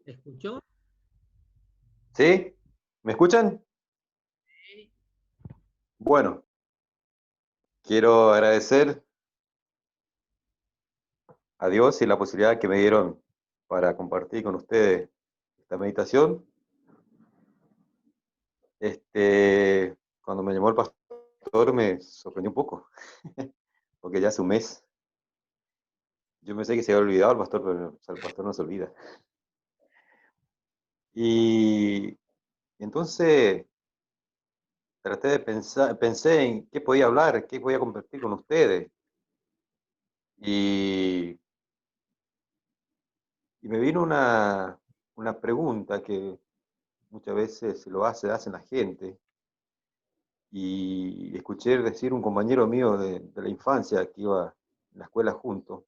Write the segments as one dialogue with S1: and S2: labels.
S1: ¿Escuchó?
S2: ¿Sí? ¿Me escuchan? Bueno, quiero agradecer a Dios y la posibilidad que me dieron para compartir con ustedes esta meditación. Cuando me llamó el pastor me sorprendió un poco, porque ya hace un mes. Yo pensé que se había olvidado el pastor, pero o sea, el pastor no se olvida. Y entonces traté de pensar, pensé en qué podía hablar, qué podía compartir con ustedes. Y, y me vino una pregunta que muchas veces hacen la gente. Y escuché decir un compañero mío de la infancia que iba en la escuela junto,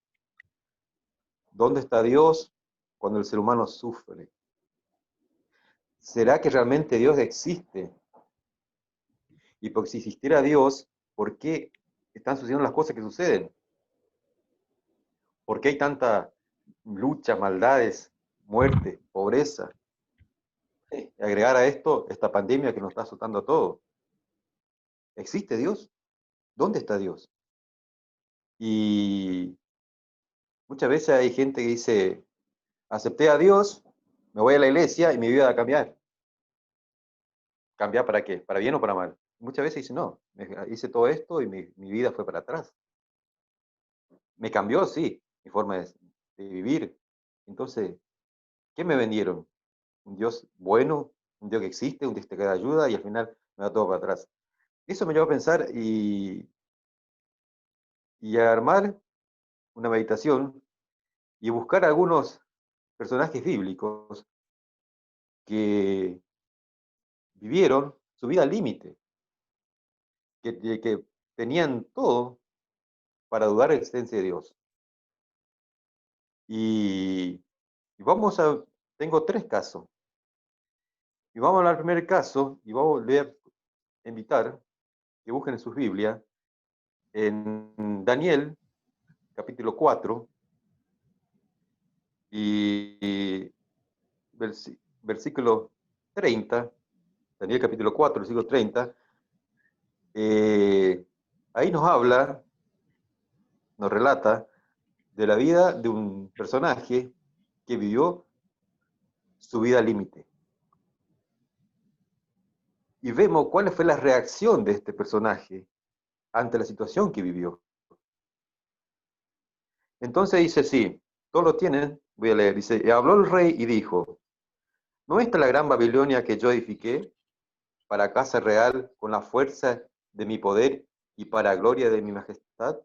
S2: ¿dónde está Dios cuando el ser humano sufre? ¿Será que realmente Dios existe? Y porque si existiera Dios, ¿por qué están sucediendo las cosas que suceden? ¿Por qué hay tanta lucha, maldades, muerte, pobreza? Y agregar a esto esta pandemia que nos está azotando a todos. ¿Existe Dios? ¿Dónde está Dios? Y muchas veces hay gente que dice, acepté a Dios, me voy a la iglesia y mi vida va a cambiar. ¿Cambiar para qué? ¿Para bien o para mal? Muchas veces dicen, no, hice todo esto y mi vida fue para atrás. Me cambió, sí, mi forma de vivir. Entonces, ¿qué me vendieron? ¿Un Dios bueno? ¿Un Dios que existe? ¿Un Dios que da ayuda? Y al final me da todo para atrás. Eso me llevó a pensar y a armar una meditación y buscar algunos personajes bíblicos que vivieron su vida al límite, que tenían todo para dudar de la existencia de Dios. Y, y vamos a, tengo tres casos. Y vamos a hablar del primer caso y vamos a volver a invitar que busquen en sus Biblias en Daniel, capítulo 4 y versículo 30, Daniel capítulo 4, versículo 30, eh, ahí nos habla, nos relata de la vida de un personaje que vivió su vida al límite. Y vemos cuál fue la reacción de este personaje ante la situación que vivió. Entonces dice, sí, todos lo tienen, voy a leer, dice, y habló el rey y dijo, ¿no está la gran Babilonia que yo edifiqué para casa real con la fuerza de mi poder y para gloria de mi majestad?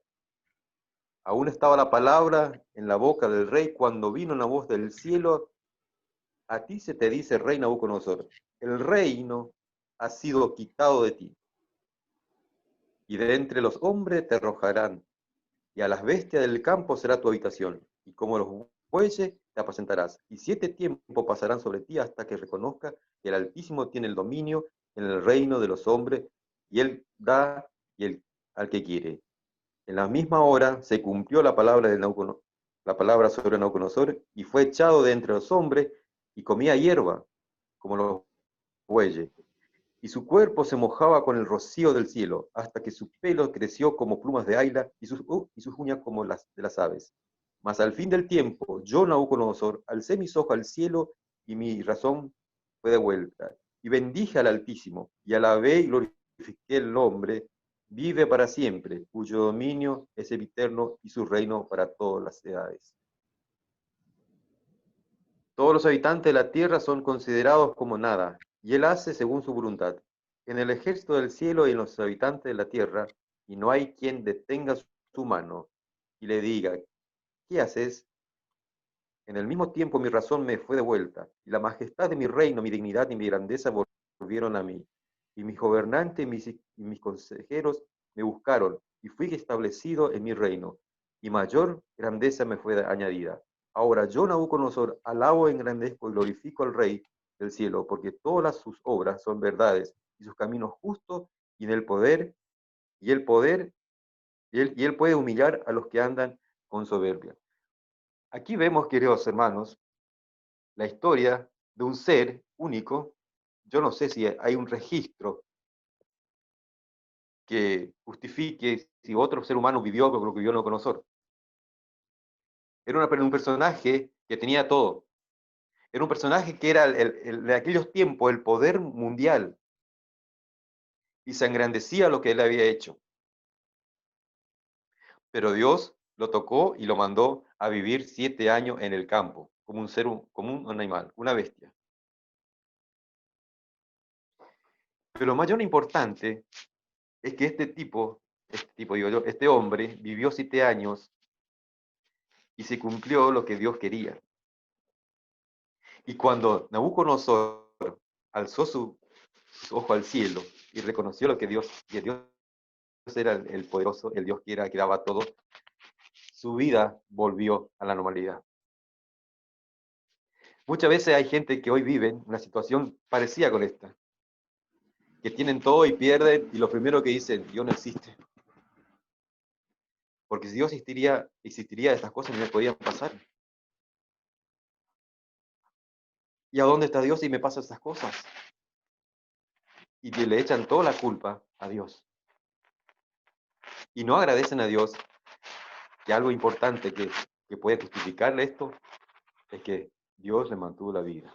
S2: Aún estaba la palabra en la boca del rey cuando vino una voz del cielo, a ti se te dice, rey Nabucodonosor, el reino ha sido quitado de ti, y de entre los hombres te arrojarán, y a las bestias del campo será tu habitación, y como los bueyes te apacentarás, y 7 tiempos pasarán sobre ti hasta que reconozca que el Altísimo tiene el dominio en el reino de los hombres, y él da y el, al que quiere. En la misma hora se cumplió la palabra de la palabra sobre Nabucodonosor, y fue echado de entre los hombres, y comía hierba, como los bueyes, y su cuerpo se mojaba con el rocío del cielo, hasta que su pelo creció como plumas de águila y sus uñas como las de las aves. Mas al fin del tiempo, yo, Nabucodonosor, alcé mis ojos al cielo y mi razón fue de vuelta. Y bendije al Altísimo, y alabé y glorifiqué el nombre, vive para siempre, cuyo dominio es eterno y su reino para todas las edades. Todos los habitantes de la tierra son considerados como nada, y él hace según su voluntad. En el ejército del cielo y en los habitantes de la tierra, y no hay quien detenga su mano y le diga, ¿qué haces? En el mismo tiempo mi razón me fue de vuelta, y la majestad de mi reino, mi dignidad y mi grandeza volvieron a mí. Y mis gobernantes y mis consejeros me buscaron, y fui establecido en mi reino, y mayor grandeza me fue añadida. Ahora yo, Nabucodonosor, alabo, engrandezco y glorifico al Rey del cielo, porque todas sus obras son verdades, y sus caminos justos, y en el poder, y el poder, y él puede humillar a los que andan con soberbia. Aquí vemos, queridos hermanos, la historia de un ser único. Yo no sé si hay un registro que justifique si otro ser humano vivió lo que vivió Nabucodonosor. Era un personaje que tenía todo. Era un personaje que era de aquellos tiempos el poder mundial y se engrandecía lo que él había hecho. Pero Dios lo tocó y lo mandó a vivir 7 años en el campo, como un ser, como un animal, una bestia. Pero lo mayor importante es que este hombre vivió 7 años y se cumplió lo que Dios quería. Y cuando Nabucodonosor alzó su ojo al cielo y reconoció que Dios era el poderoso, el Dios que daba todo, su vida volvió a la normalidad. Muchas veces hay gente que hoy vive en una situación parecida con esta, que tienen todo y pierden, y lo primero que dicen, Dios no existe. Porque si Dios existiría estas cosas no me podían pasar. ¿Y a dónde está Dios si me pasan estas cosas? Y le echan toda la culpa a Dios. Y no agradecen a Dios que algo importante que puede justificarle esto es que Dios le mantuvo la vida.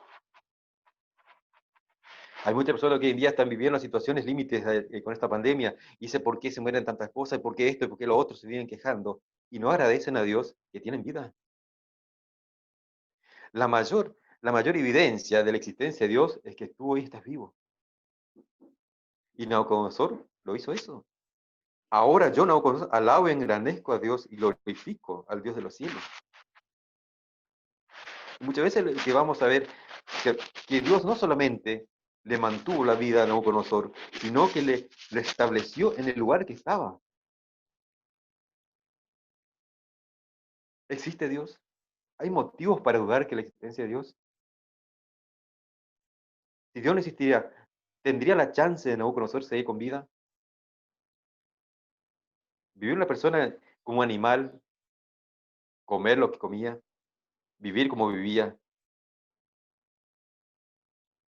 S2: Hay muchas personas que hoy en día están viviendo situaciones límites con esta pandemia y dicen por qué se mueren tantas cosas, por qué esto y por qué lo otro, se vienen quejando y no agradecen a Dios que tienen vida. La mayor evidencia de la existencia de Dios es que tú hoy estás vivo. Y Nabucodonosor lo hizo eso. Ahora yo, Nabucodonosor, alabo y engrandezco a Dios y glorifico al Dios de los cielos. Muchas veces que vamos a ver que Dios no solamente le mantuvo la vida a Nabucodonosor, sino que le estableció en el lugar que estaba. ¿Existe Dios? ¿Hay motivos para dudar que la existencia de Dios? Si Dios no existiera, ¿tendría la chance de Nabucodonosor seguir con vida? ¿Vivir una persona como animal, comer lo que comía, vivir como vivía?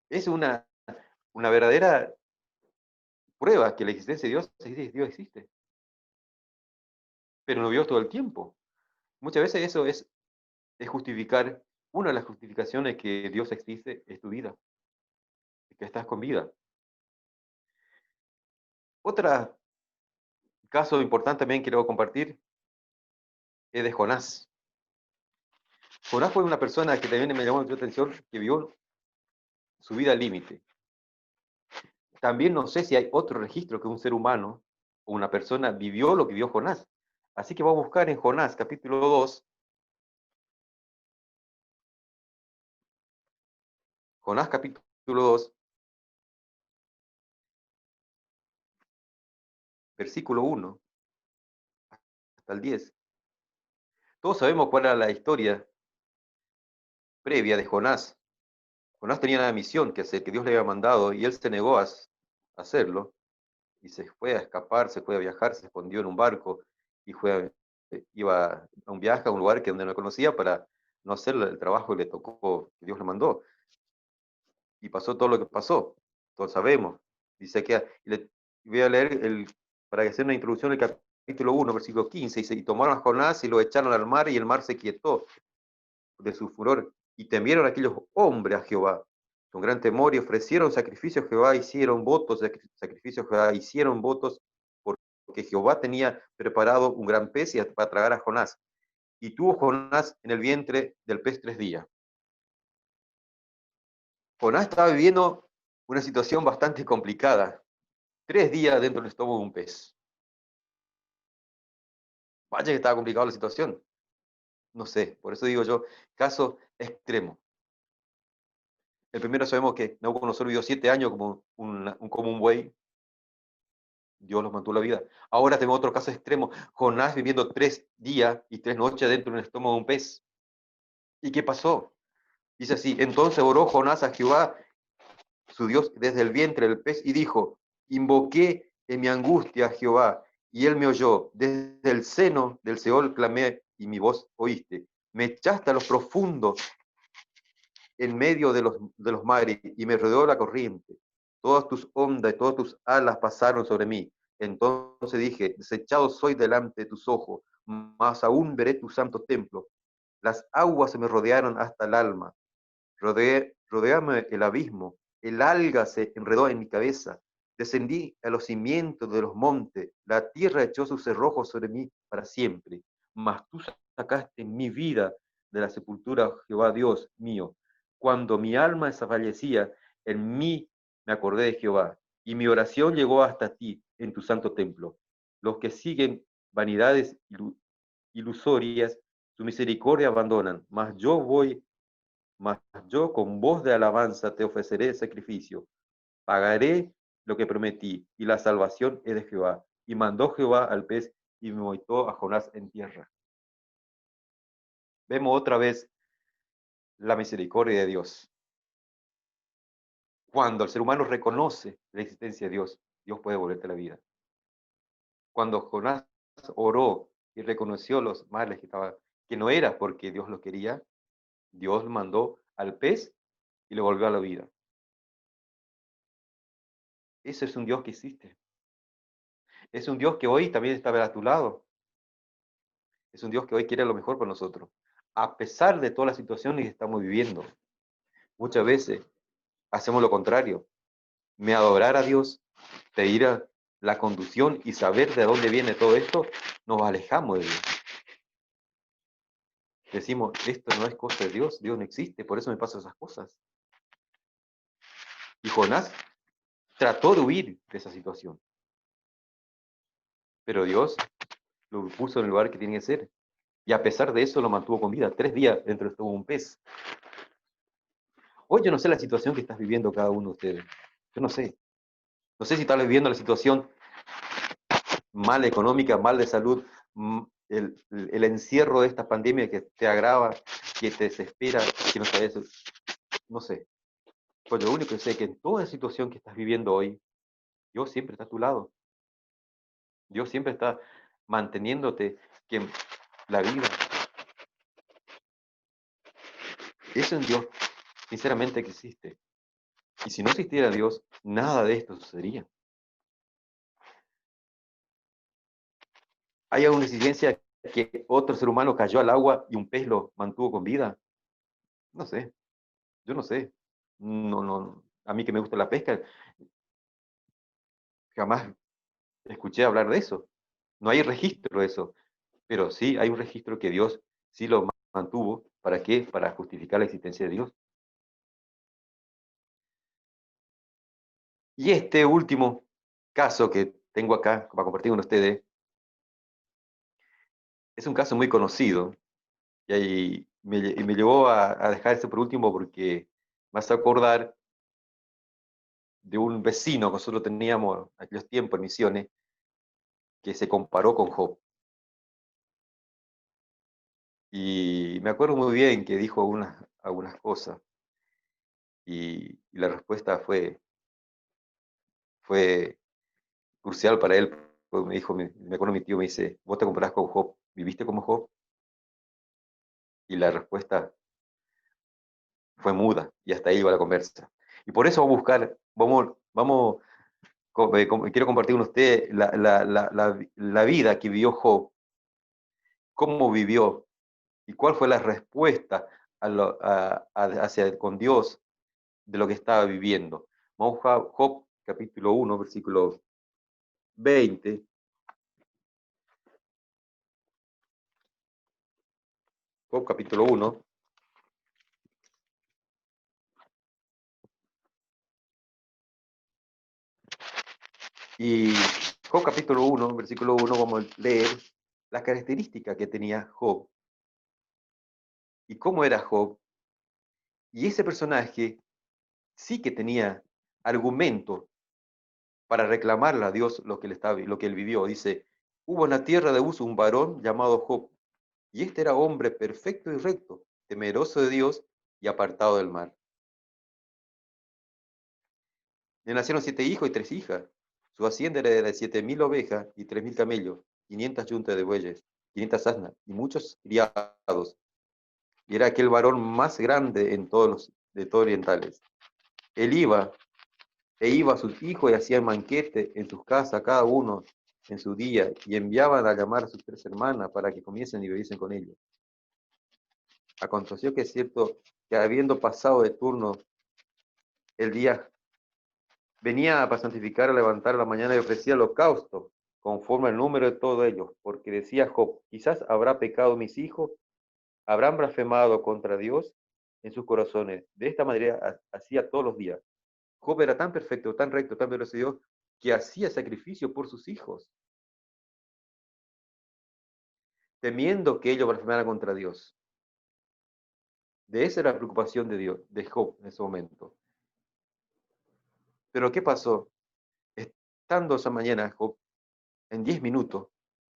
S2: Es una verdadera prueba que la existencia de Dios existe, pero no vivió todo el tiempo. Muchas veces eso es justificar, una de las justificaciones que Dios existe es tu vida, que estás con vida. Otro caso importante también que quiero compartir es de Jonás. Jonás fue una persona que también me llamó mucho la atención, que vivió su vida al límite. También no sé si hay otro registro que un ser humano o una persona vivió lo que vivió Jonás. Así que vamos a buscar en Jonás, capítulo 2. Jonás, capítulo 2, versículo 1 hasta el 10. Todos sabemos cuál era la historia previa de Jonás. Jonás tenía una misión que hacer, que Dios le había mandado, y él se negó a hacerlo, y se fue a escapar, se fue a viajar, se escondió en un barco, y iba a un viaje a un lugar donde no conocía para no hacer el trabajo que le tocó, que Dios le mandó. Y pasó todo lo que pasó, todos sabemos. Dice que, voy a leer, para hacer una introducción, el capítulo 1, versículo 15, dice, y tomaron a Jonás y lo echaron al mar, y el mar se quietó de su furor, y temieron aquellos hombres a Jehová con gran temor, y ofrecieron sacrificios a Jehová, hicieron votos de sacrificios a Jehová, hicieron votos porque Jehová tenía preparado un gran pez para tragar a Jonás. Y tuvo Jonás en el vientre del pez 3 días. Jonás estaba viviendo una situación bastante complicada. 3 días dentro del estómago de un pez. Vaya que estaba complicada la situación. No sé, por eso digo yo, caso extremo. El primero sabemos que Nabucodonosor vivió 7 años como un buey. Dios los mantuvo la vida. Ahora tenemos otro caso extremo. Jonás viviendo 3 días y 3 noches dentro del estómago de un pez. ¿Y qué pasó? Dice así, entonces oró Jonás a Jehová, su Dios, desde el vientre del pez, y dijo, invoqué en mi angustia a Jehová, y él me oyó. Desde el seno del Seol clamé, y mi voz oíste. Me echaste a los profundos en medio de los mares y me rodeó la corriente. Todas tus ondas y todas tus alas pasaron sobre mí. Entonces dije, desechado soy delante de tus ojos, mas aún veré tu santo templo. Las aguas se me rodearon hasta el alma. Rodeame el abismo, el alga se enredó en mi cabeza. Descendí a los cimientos de los montes, la tierra echó sus cerrojos sobre mí para siempre. Mas tú sacaste mi vida de la sepultura, Jehová Dios mío. Cuando mi alma desfallecía, en mí me acordé de Jehová, y mi oración llegó hasta ti en tu santo templo. Los que siguen vanidades ilusorias, su misericordia abandonan, mas yo con voz de alabanza te ofreceré sacrificio. Pagaré lo que prometí, y la salvación es de Jehová. Y mandó Jehová al pez y me montó a Jonás en tierra. Vemos otra vez la misericordia de Dios. Cuando el ser humano reconoce la existencia de Dios, Dios puede volverte la vida. Cuando Jonás oró y reconoció los males que no era porque Dios lo quería, Dios mandó al pez y le volvió a la vida. Ese es un Dios que existe. Es un Dios que hoy también está a tu lado. Es un Dios que hoy quiere lo mejor para nosotros. A pesar de todas las situaciones que estamos viviendo, muchas veces hacemos lo contrario. Me adorar a Dios, pedir la conducción y saber de dónde viene todo esto, nos alejamos de Dios. Decimos, esto no es cosa de Dios, Dios no existe, por eso me pasan esas cosas. Y Jonás trató de huir de esa situación. Pero Dios lo puso en el lugar que tiene que ser. Y a pesar de eso lo mantuvo con vida. 3 días dentro estuvo un pez. Hoy yo no sé la situación que estás viviendo cada uno de ustedes. Yo no sé. No sé si estás viviendo la situación mal económica, mal de salud, el encierro de esta pandemia que te agrava, que te desespera, que no sabes, no sé. Pues lo único que sé es que en toda situación que estás viviendo hoy, Dios siempre está a tu lado. Dios siempre está manteniéndote que la vida. Es un Dios, sinceramente, que existe. Y si no existiera Dios, nada de esto sucedería. ¿Hay alguna exigencia que otro ser humano cayó al agua y un pez lo mantuvo con vida? No sé, yo no sé. No, no, a mí que me gusta la pesca, jamás escuché hablar de eso. No hay registro de eso, pero sí hay un registro que Dios sí lo mantuvo. ¿Para qué? Para justificar la existencia de Dios. Y este último caso que tengo acá para compartir con ustedes es un caso muy conocido y ahí me llevó a dejar este por último porque me hace acordar de un vecino que nosotros teníamos en aquellos tiempos en Misiones que se comparó con Job. Y me acuerdo muy bien que dijo algunas cosas y la respuesta fue crucial para él. Pues me dijo, me acuerdo mi tío me dice, ¿vos te comparás con Job? ¿Viviste como Job? Y la respuesta fue muda y hasta ahí iba la conversa. Y por eso quiero compartir con usted la vida que vivió Job, cómo vivió y cuál fue la respuesta con Dios de lo que estaba viviendo. Vamos a Job capítulo 1, versículo 20. Job capítulo 1. Y Job capítulo 1, versículo 1, vamos a leer las características que tenía Job y cómo era Job. Y ese personaje sí que tenía argumento para reclamarle a Dios lo que él vivió. Dice, hubo en la tierra de Uz un varón llamado Job, y este era hombre perfecto y recto, temeroso de Dios y apartado del mal. Le nacieron 7 hijos y 3 hijas. Su hacienda era de 7.000 ovejas y 3.000 camellos, 500 yuntas de bueyes, 500 asnas y muchos criados. Y era aquel varón más grande en todos de todo orientales. Él iba a sus hijos y hacían banquete en sus casas, cada uno en su día, y enviaban a llamar a sus 3 hermanas para que comiesen y bebiesen con ellos. Aconteció que es cierto que habiendo pasado de turno el día, venía para santificar, a levantar a la mañana y ofrecía holocausto, conforme al número de todos ellos, porque decía Job, quizás habrá pecado mis hijos, habrán blasfemado contra Dios en sus corazones. De esta manera hacía todos los días. Job era tan perfecto, tan recto, tan veloz Dios, que hacía sacrificio por sus hijos, temiendo que ellos blasfemaran contra Dios. De esa era la preocupación de Dios, de Job en ese momento. Pero ¿qué pasó? Estando esa mañana Job, en 10 minutos,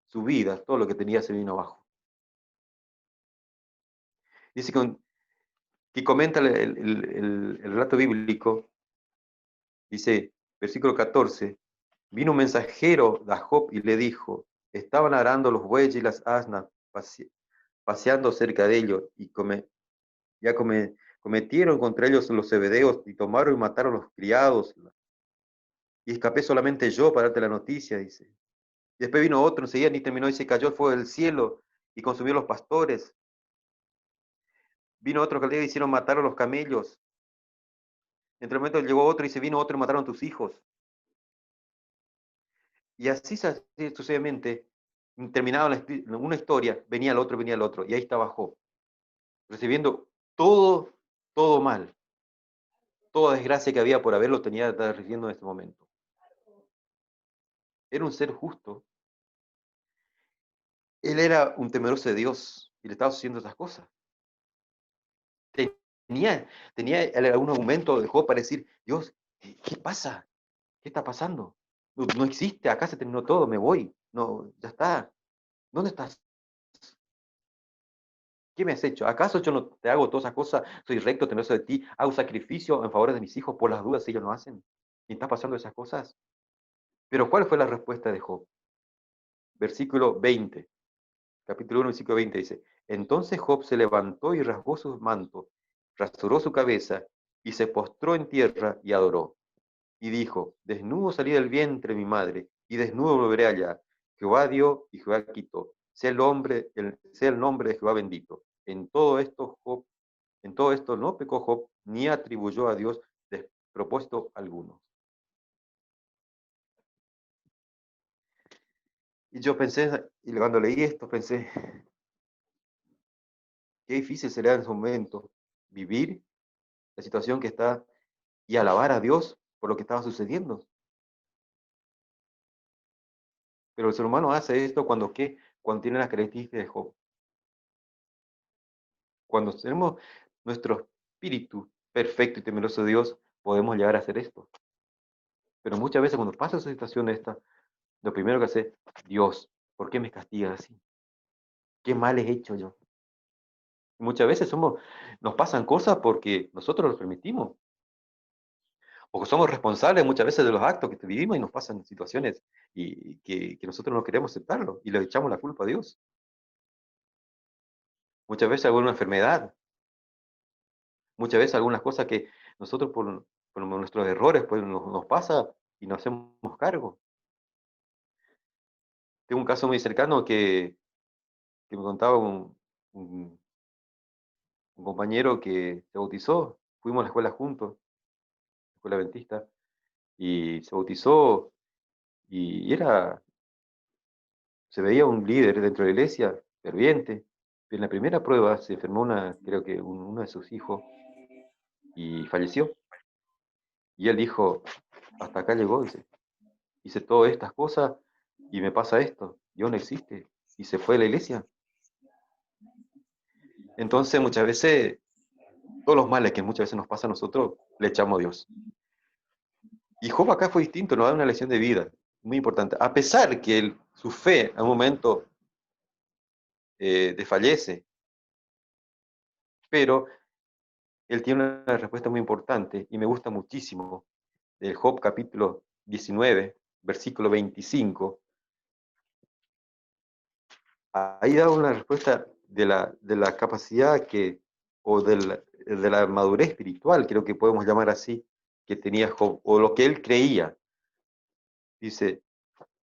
S2: su vida, todo lo que tenía se vino abajo. Dice que comenta el relato bíblico, dice, versículo 14, vino un mensajero de Job y le dijo, estaban arando los bueyes y las asnas, paseando cerca de ellos, y cometieron contra ellos los zebedeos, y tomaron y mataron los criados, y escapé solamente yo para darte la noticia, dice. Y después vino otro, enseguida ni terminó, y se cayó el fuego del cielo, y consumió los pastores. Vino otro caldeo y hicieron matar a los camellos. Entre el momento llegó otro y se vino otro y mataron a tus hijos. Y así sucesivamente, terminaba una historia, venía el otro, y ahí estaba Job, recibiendo todo mal, toda desgracia que había por haberlo tenía que estar recibiendo en este momento. Era un ser justo. Él era un temeroso de Dios y le estaba haciendo esas cosas. Tenía algún argumento de Job para decir, Dios, ¿qué pasa? ¿Qué está pasando? No existe, acá se terminó todo, me voy. No, ya está. ¿Dónde estás? ¿Qué me has hecho? ¿Acaso yo no te hago todas esas cosas? Soy recto, temeroso de ti, hago sacrificio en favor de mis hijos por las dudas si ellos no hacen. ¿Y está pasando esas cosas? Pero ¿cuál fue la respuesta de Job? Versículo 20, capítulo 1, versículo 20 dice, entonces Job se levantó y rasgó sus mantos, rasuró su cabeza y se postró en tierra y adoró. Y dijo, desnudo salí del vientre de mi madre, y desnudo volveré allá. Jehová dio y Jehová quitó. Sea el nombre de Jehová bendito. En todo esto no pecó Job, ni atribuyó a Dios despropósito alguno. Y yo pensé, y cuando leí esto, pensé, qué difícil será en su momento vivir la situación que está y alabar a Dios por lo que estaba sucediendo. Pero el ser humano hace esto cuando, ¿qué? Cuando tiene las características de Job. Cuando tenemos nuestro espíritu perfecto y temeroso de Dios, podemos llegar a hacer esto. Pero muchas veces cuando pasa esa situación esta, lo primero que hace, Dios, ¿por qué me castigas así? ¿Qué mal he hecho yo? Y muchas veces nos pasan cosas porque nosotros los permitimos, porque somos responsables muchas veces de los actos que vivimos y nos pasan situaciones y que nosotros no queremos aceptarlo y le echamos la culpa a Dios. Muchas veces alguna enfermedad, muchas veces algunas cosas que nosotros por nuestros errores pues nos pasa y nos hacemos cargo. Tengo un caso muy cercano que me contaba un- un compañero que se bautizó, fuimos a la escuela juntos, escuela adventista, y se bautizó y se veía un líder dentro de la iglesia, ferviente. En la primera prueba se enfermó creo que uno de sus hijos y falleció. Y él dijo, hasta acá llegó, dice, hice todas estas cosas y me pasa esto, Dios no existe. Y se fue de la iglesia. Entonces muchas veces, todos los males que muchas veces nos pasa a nosotros, le echamos a Dios. Y Job acá fue distinto, nos da una lección de vida, muy importante. A pesar que su fe a un momento desfallece, pero él tiene una respuesta muy importante y me gusta muchísimo, del Job capítulo 19, versículo 25. Ahí da una respuesta de la capacidad o de la madurez espiritual, creo que podemos llamar así, que tenía Job, o lo que él creía. Dice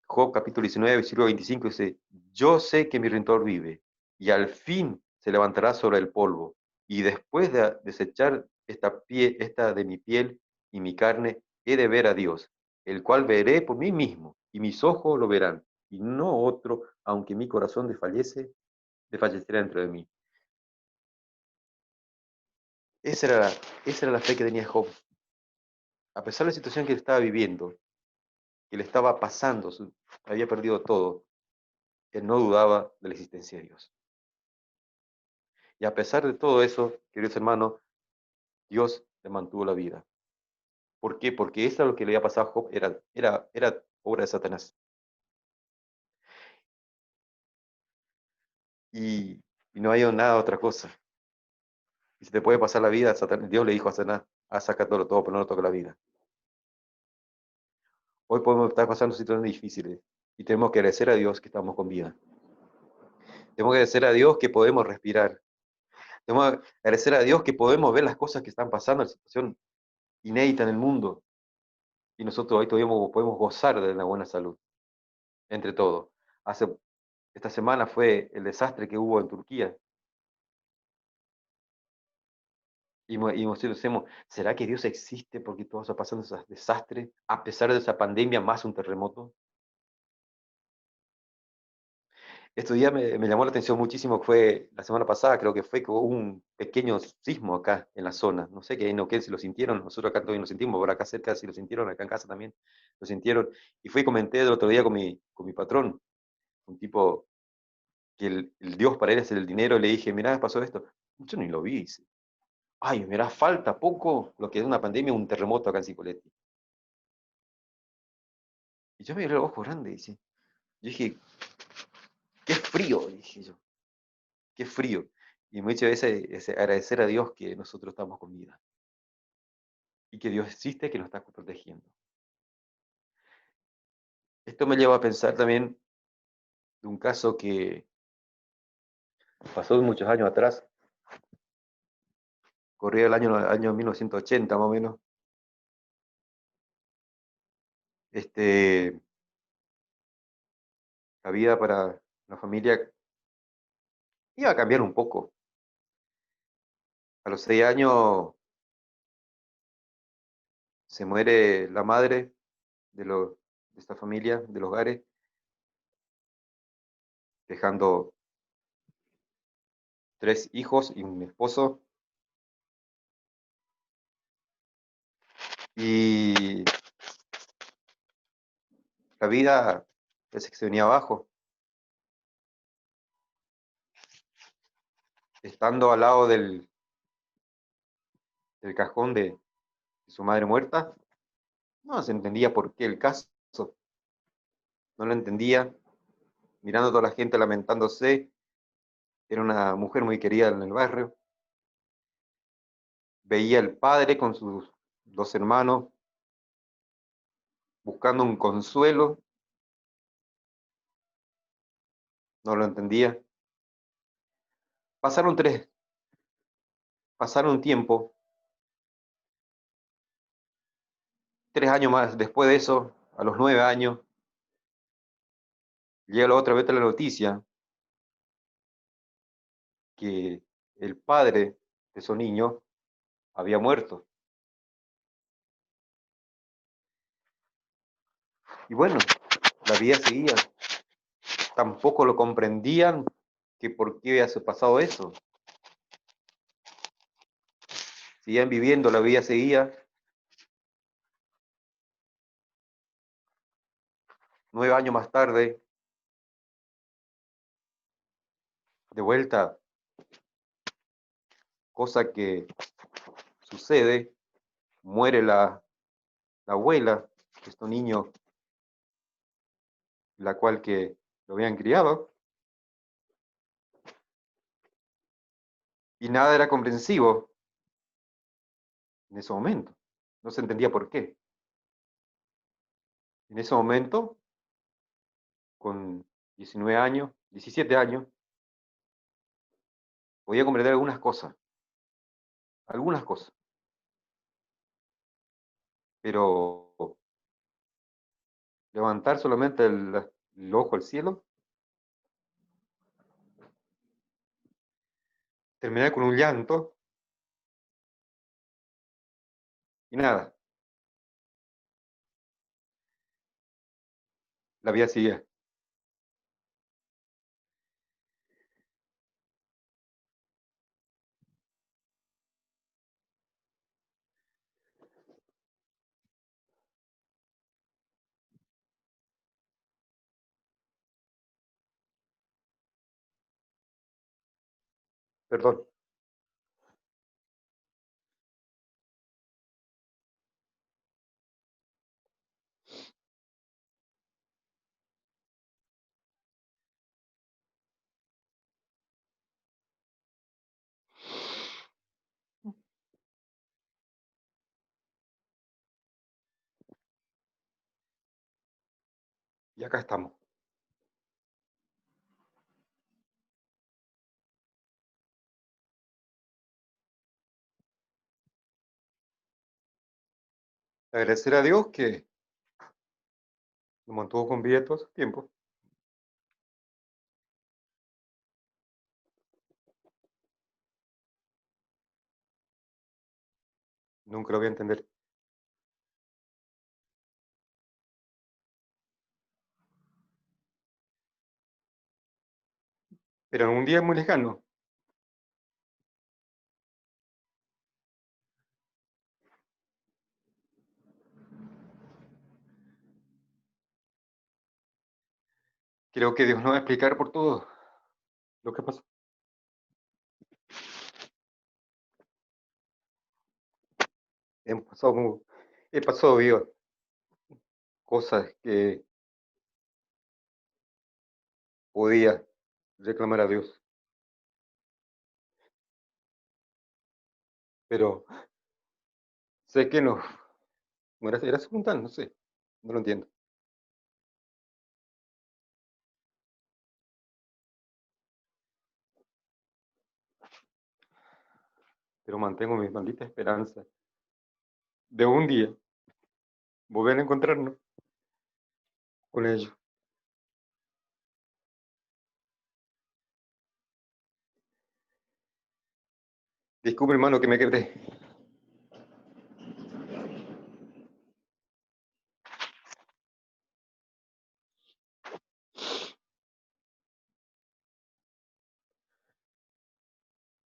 S2: Job capítulo 19, versículo 25, dice, yo sé que mi Redentor vive, y al fin se levantará sobre el polvo, y después de desechar esta de mi piel y mi carne, he de ver a Dios, el cual veré por mí mismo, y mis ojos lo verán, y no otro, aunque mi corazón desfallecerá dentro de mí. Esa era, esa era la fe que tenía Job. A pesar de la situación que él estaba viviendo, que le estaba pasando, había perdido todo, él no dudaba de la existencia de Dios. Y a pesar de todo eso, queridos hermanos, Dios le mantuvo la vida. ¿Por qué? Porque eso es lo que le había pasado a Job, era obra de Satanás. Y, y no hay nada otra cosa. Y si te puede pasar la vida, Dios le dijo a Satanás, saca todo, pero no toca la vida. Hoy podemos estar pasando situaciones difíciles y tenemos que agradecer a Dios que estamos con vida. Tenemos que agradecer a Dios que podemos respirar. Tenemos que agradecer a Dios que podemos ver las cosas que están pasando, la situación inédita en el mundo. Y nosotros hoy todavía podemos gozar de la buena salud, entre todos. Esta semana fue el desastre que hubo en Turquía. Y nosotros decimos, ¿será que Dios existe porque todo está pasando esos desastres, a pesar de esa pandemia más un terremoto? Estos días me llamó la atención muchísimo, fue la semana pasada, creo que fue que hubo un pequeño sismo acá en la zona. No sé que en Neuquén si lo sintieron, nosotros acá todavía lo sentimos, por acá cerca si lo sintieron, acá en casa también lo sintieron. Y fui y comenté el otro día con mi patrón, un tipo que el Dios para él es el dinero, le dije, mirá, pasó esto. Yo ni lo vi, dice. Ay, mirá, falta poco lo que es una pandemia, un terremoto acá en Cipolletti. Y yo me miré los ojos grandes, dice. Yo dije, qué frío, dije yo, qué frío. Y muchas veces es agradecer a Dios que nosotros estamos con vida y que Dios existe, que nos está protegiendo. Esto me lleva a pensar también de un caso que pasó muchos años atrás, corría el año 1980 más o menos. Este, la vida para la familia iba a cambiar un poco. A los 6 años se muere la madre de esta familia, de los Gares, dejando 3 hijos y un esposo. Y la vida parece que se venía abajo. Estando al lado del cajón de su madre muerta, no se entendía por qué el caso, no lo entendía. Mirando a toda la gente lamentándose, era una mujer muy querida en el barrio. Veía al padre con sus 2 hermanos buscando un consuelo, no lo entendía. Pasaron pasaron un tiempo, 3 años más después de eso, a los 9 años, llega la otra vez la noticia que el padre de esos niños había muerto. Y bueno, la vida seguía. Tampoco lo comprendían que por qué había pasado eso. Seguían viviendo, la vida seguía. 9 años más tarde, de vuelta, cosa que sucede, muere la abuela de estos niños, la cual que lo habían criado, y nada era comprensivo en ese momento. No se entendía por qué. En ese momento, con 19 años, 17 años, podía comprender algunas cosas. algunas cosas, pero levantar solamente el ojo al cielo, terminar con un llanto y nada, la vida sigue. Perdón, y acá estamos. Agradecer a Dios que nos mantuvo con vida todo ese tiempo. Nunca lo voy a entender. Pero en un día muy lejano, creo que Dios nos va a explicar por todo lo que pasó. Hemos pasado, he pasado vivo cosas que podía reclamar a Dios, pero sé que no era su voluntad, no sé, no lo entiendo. Pero mantengo mi maldita esperanza de un día volver a encontrarnos con ellos. Disculpe, hermano, que me quebré.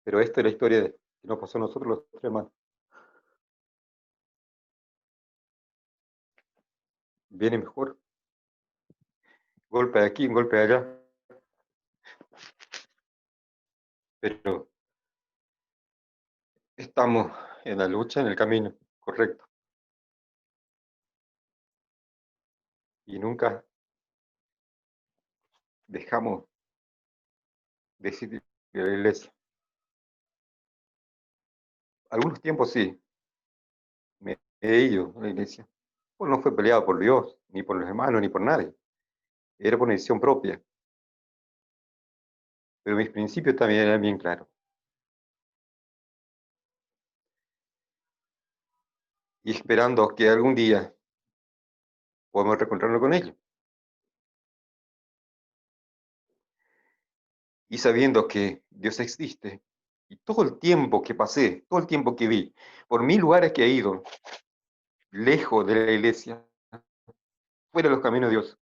S2: Pero esta es la historia que nos pasó a nosotros los tres hermanos. Viene mejor. Golpe de aquí, un golpe de allá. Pero estamos en la lucha, en el camino correcto. Y nunca dejamos de existir en la iglesia. Algunos tiempos sí, me he ido a la iglesia. Pues no fue peleado por Dios, ni por los hermanos, ni por nadie. Era por una decisión propia. Pero mis principios también eran bien claros. Y esperando que algún día podamos reencontrarnos con ellos. Y sabiendo que Dios existe. Y todo el tiempo que pasé, todo el tiempo que vi, por 1000 lugares que he ido, lejos de la iglesia, fuera de los caminos de Dios,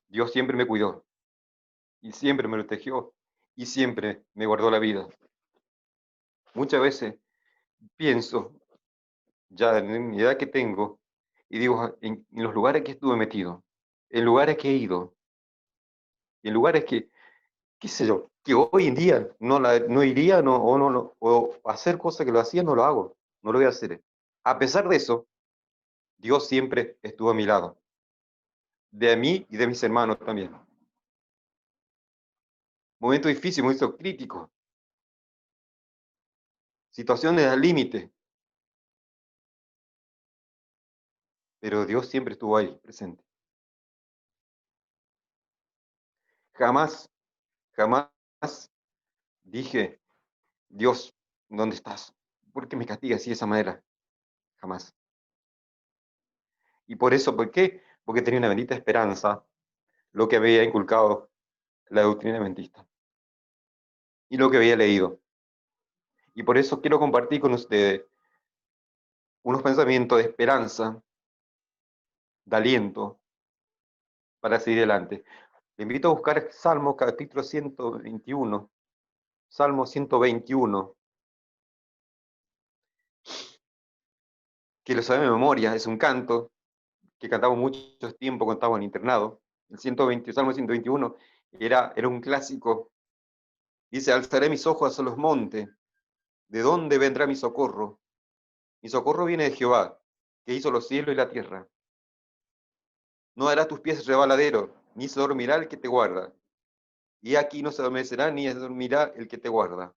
S2: Dios siempre me cuidó. Y siempre me protegió. Y siempre me guardó la vida. Muchas veces pienso, ya en mi edad que tengo, y digo, en los lugares que estuve metido, en lugares que he ido, en lugares que, qué sé yo, que hoy en día no iría o hacer cosas que lo hacía, no lo hago, no lo voy a hacer. A pesar de eso, Dios siempre estuvo a mi lado, de mí y de mis hermanos también. Momentos difíciles, momentos críticos, situaciones al límite, pero Dios siempre estuvo ahí, presente. Jamás, jamás dije, Dios, ¿dónde estás? ¿por qué me castiga así de esa manera? Jamás. Y por eso, ¿por qué? Porque tenía una bendita esperanza, lo que había inculcado la doctrina adventista y lo que había leído. Y por eso quiero compartir con ustedes unos pensamientos de esperanza, de aliento para seguir adelante. Le invito a buscar Salmo capítulo 121, Salmo 121, que lo sabe de memoria, es un canto que cantamos mucho tiempo cuando estábamos en internado. El 120, Salmo 121 era un clásico. Dice, alzaré mis ojos hacia los montes. ¿De dónde vendrá mi socorro? Mi socorro viene de Jehová, que hizo los cielos y la tierra. No hará tus pies rebaladero, ni se dormirá el que te guarda. Y aquí no se adormecerá ni se dormirá el que te guarda.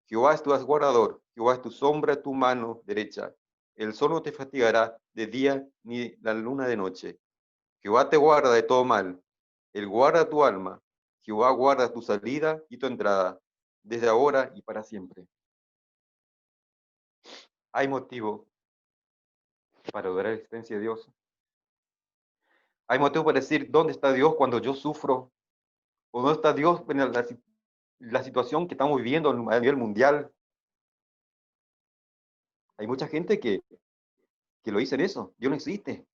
S2: Jehová es tu guardador, Jehová es tu sombra, tu mano derecha. El sol no te fatigará de día ni la luna de noche. Jehová te guarda de todo mal. Él guarda tu alma. Jehová guarda tu salida y tu entrada, desde ahora y para siempre. Hay motivo para adorar la existencia de Dios. Hay motivo para decir, ¿dónde está Dios cuando yo sufro? ¿O dónde está Dios en la situación que estamos viviendo a nivel mundial? Hay mucha gente que lo dice en eso. Dios no existe.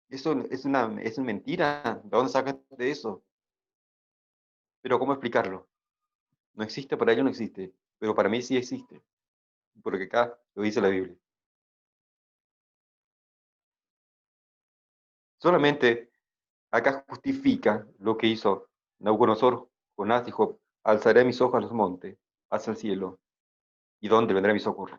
S2: Eso es una mentira. ¿De dónde sacas de eso? Pero ¿cómo explicarlo? No existe, para ellos no existe. Pero para mí sí existe. Porque acá lo dice la Biblia. Solamente acá justifica lo que hizo Nabucodonosor, Jonás dijo, alzaré mis ojos a los montes, hacia el cielo, ¿y dónde vendrá mi socorro?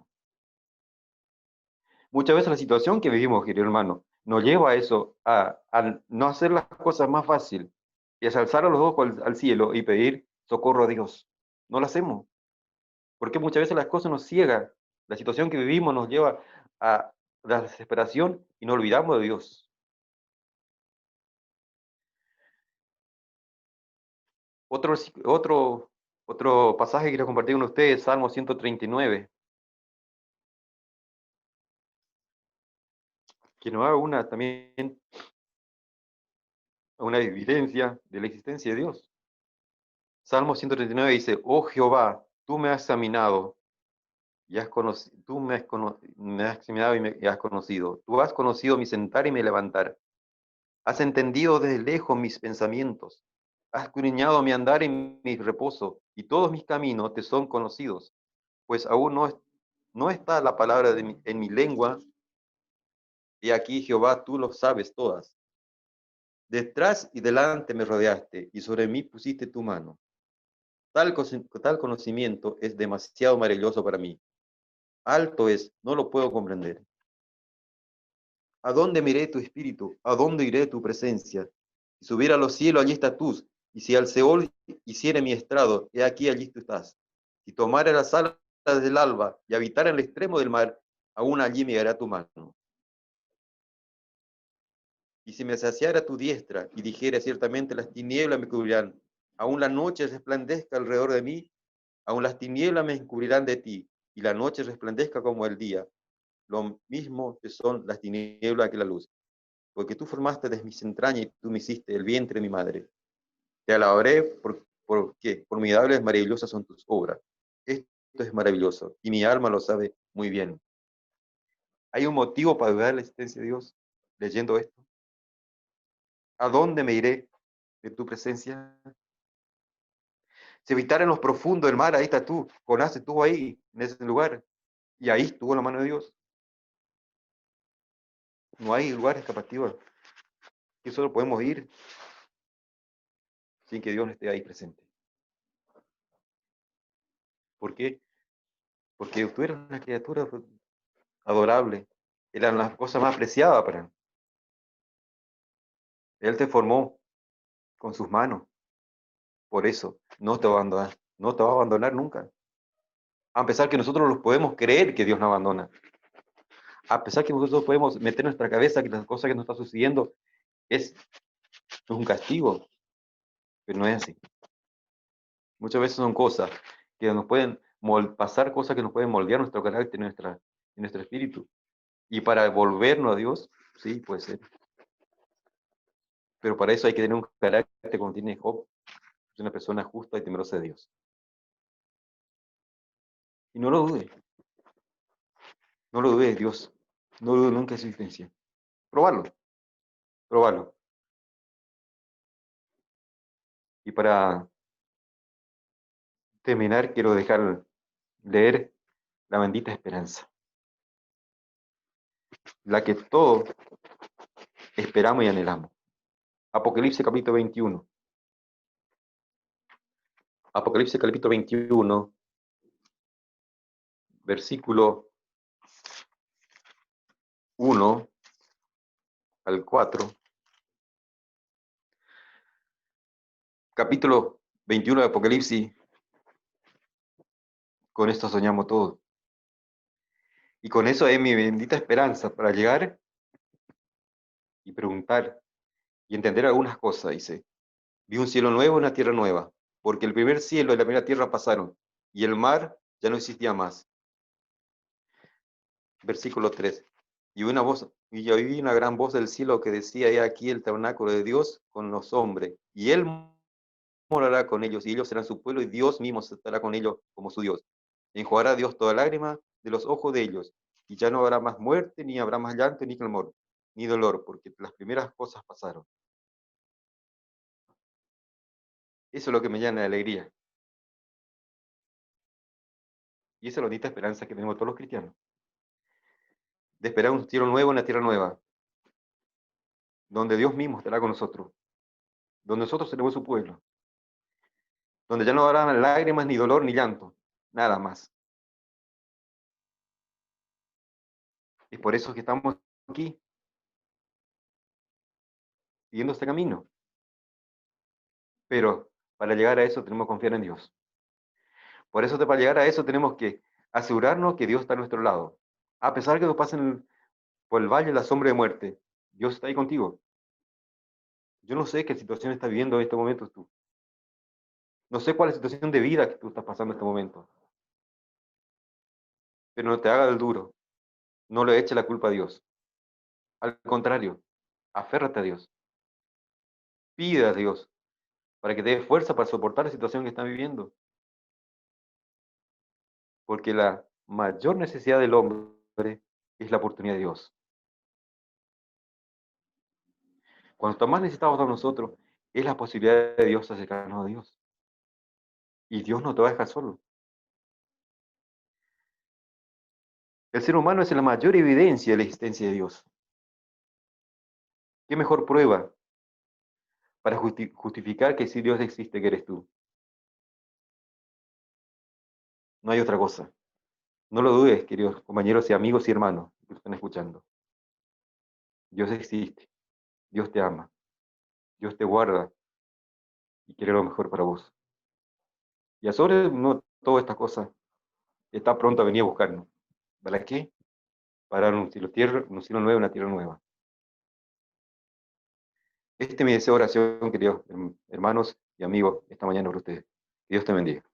S2: Muchas veces la situación que vivimos, querido hermano, nos lleva a eso, a no hacer las cosas más fácil, y es alzar los ojos al cielo y pedir socorro a Dios. No lo hacemos, porque muchas veces las cosas nos ciegan. La situación que vivimos nos lleva a la desesperación y nos olvidamos de Dios. Otro, otro, otro pasaje que quiero compartir con ustedes, Salmo 139, que nos da también una evidencia de la existencia de Dios. Salmo 139 dice, oh Jehová, tú me has examinado y has conocido, tú me has examinado y me has conocido. Tú has conocido mi sentar y mi levantar. Has entendido desde lejos mis pensamientos. Has escudriñado mi andar y mi reposo, y todos mis caminos te son conocidos. Pues aún no está la palabra en mi lengua, y aquí Jehová, tú lo sabes todas. Detrás y delante me rodeaste, y sobre mí pusiste tu mano. Tal conocimiento es demasiado maravilloso para mí. Alto es, no lo puedo comprender. ¿A dónde miré tu espíritu? ¿A dónde iré tu presencia? Si subiera a los cielos, allí estás tú. Y si al Seol hiciere mi estrado, he aquí, allí tú estás. Si tomara las alas del alba y habitara en el extremo del mar, aún allí me dará tu mano. Y si me saciara tu diestra y dijera ciertamente las tinieblas me cubrirán, aún la noche resplandezca alrededor de mí, aún las tinieblas me encubrirán de ti, y la noche resplandezca como el día. Lo mismo que son las tinieblas que la luz. Porque tú formaste desde mis entrañas y tú me hiciste el vientre de mi madre. Te alabaré porque formidables, maravillosas son tus obras. Esto es maravilloso y mi alma lo sabe muy bien. ¿Hay un motivo para dudar de la existencia de Dios leyendo esto? ¿A dónde me iré de tu presencia? Si habitar en los profundos del mar, ahí está tú. Jonás estuvo ahí, en ese lugar, y ahí estuvo la mano de Dios. No hay lugar escapativo que solo podemos ir sin que Dios esté ahí presente. ¿Por qué? Porque tú eres una criatura adorable. Eran las cosas más preciadas para él. Él te formó con sus manos. Por eso no te va a abandonar. No te va a abandonar nunca. A pesar que nosotros los podemos creer que Dios no abandona. A pesar que nosotros podemos meter en nuestra cabeza que las cosas que nos están sucediendo es un castigo. Pero no es así. Muchas veces son cosas que nos pueden pasar cosas que nos pueden moldear nuestro carácter y nuestro espíritu. Y para volvernos a Dios, sí, puede ser. Pero para eso hay que tener un carácter como tiene Job, es una persona justa y temerosa de Dios. Y no lo dude, no lo dude de Dios, no lo dude nunca de su existencia. Probarlo, probarlo. Y para terminar, quiero leer la bendita esperanza, la que todos esperamos y anhelamos. Apocalipsis capítulo 21. Apocalipsis capítulo 21, versículo 1 al 4. Capítulo 21 de Apocalipsis, con esto soñamos todos. Y con eso es mi bendita esperanza para llegar y preguntar y entender algunas cosas. Dice, vi un cielo nuevo y una tierra nueva, porque el primer cielo y la primera tierra pasaron, y el mar ya no existía más. Versículo 3. Y yo oí una gran voz del cielo que decía, he aquí el tabernáculo de Dios con los hombres, y él morará con ellos, y ellos serán su pueblo, y Dios mismo estará con ellos como su Dios. Y enjugará Dios toda lágrima de los ojos de ellos, y ya no habrá más muerte, ni habrá más llanto, ni clamor, ni dolor, porque las primeras cosas pasaron. Eso es lo que me llena de alegría. Y esa es la bonita esperanza que tenemos todos los cristianos. De esperar un cielo nuevo, una tierra nueva, donde Dios mismo estará con nosotros, donde nosotros seremos su pueblo, donde ya no habrá lágrimas, ni dolor, ni llanto, nada más. Y por eso es que estamos aquí, siguiendo este camino. Pero para llegar a eso tenemos que confiar en Dios. Por eso para llegar a eso tenemos que asegurarnos que Dios está a nuestro lado. A pesar que nos pasen por el valle de la sombra de muerte, Dios está ahí contigo. Yo no sé qué situación estás viviendo en este momento tú. No sé cuál es la situación de vida que tú estás pasando en este momento. Pero no te hagas el duro. No le eches la culpa a Dios. Al contrario, aférrate a Dios. Pide a Dios para que te dé fuerza para soportar la situación que estás viviendo. Porque la mayor necesidad del hombre es la oportunidad de Dios. Cuanto más necesitamos de nosotros, es la posibilidad de Dios acercarnos a Dios. Y Dios no te va a dejar solo. El ser humano es la mayor evidencia de la existencia de Dios. ¿Qué mejor prueba para justificar que si Dios existe, que eres tú? No hay otra cosa. No lo dudes, queridos compañeros y amigos y hermanos que están escuchando. Dios existe. Dios te ama. Dios te guarda y quiere lo mejor para vos. Y a sobre no todas estas cosas, está pronto a venir a buscarnos. ¿Para qué? Para un un cielo nuevo, una tierra nueva. Este es mi deseo de oración, queridos hermanos y amigos, esta mañana para ustedes. Que Dios te bendiga.